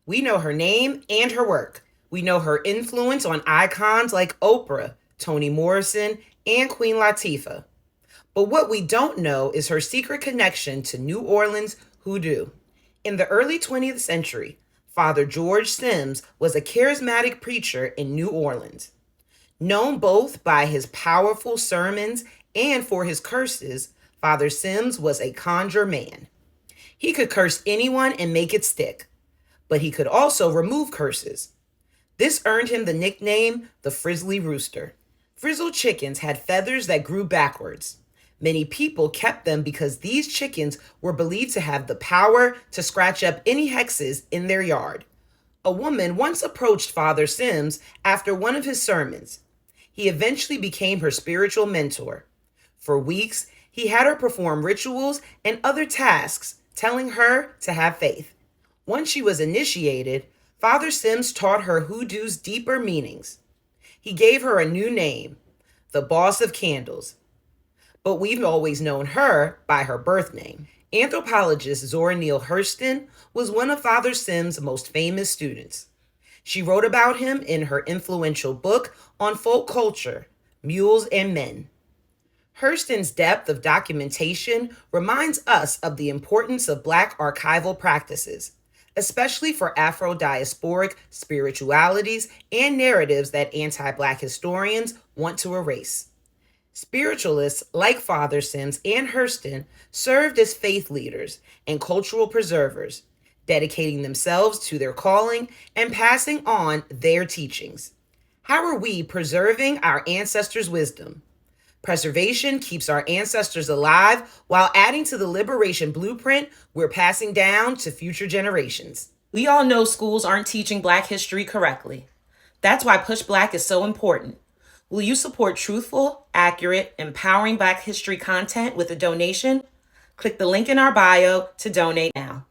We know her name and her work. We know her influence on icons like Oprah, Toni Morrison, and Queen Latifah. But what we don't know is her secret connection to New Orleans hoodoo. In the early 20th century, Father George Sims was a charismatic preacher in New Orleans. Known both by his powerful sermons and for his curses, Father Sims was a conjure man. He could curse anyone and make it stick, but he could also remove curses. This earned him the nickname the Frizzly Rooster. Frizzled chickens had feathers that grew backwards. Many people kept them because these chickens were believed to have the power to scratch up any hexes in their yard. A woman once approached Father Sims after one of his sermons. He eventually became her spiritual mentor. For weeks, he had her perform rituals and other tasks, telling her to have faith. Once she was initiated, Father Sims taught her hoodoo's deeper meanings. He gave her a new name, the Boss of Candles, but we've always known her by her birth name. Anthropologist Zora Neale Hurston was one of Father Sims' most famous students. She wrote about him in her influential book on folk culture, Mules and Men. Hurston's depth of documentation reminds us of the importance of Black archival practices, especially for Afro-diasporic spiritualities and narratives that anti-Black historians want to erase. Spiritualists like Father Sims and Hurston served as faith leaders and cultural preservers, dedicating themselves to their calling and passing on their teachings. How are we preserving our ancestors' wisdom? Preservation keeps our ancestors alive while adding to the liberation blueprint we're passing down to future generations. We all know schools aren't teaching Black history correctly. That's why PushBlack is so important. Will you support truthful, accurate, empowering Black history content with a donation? Click the link in our bio to donate now.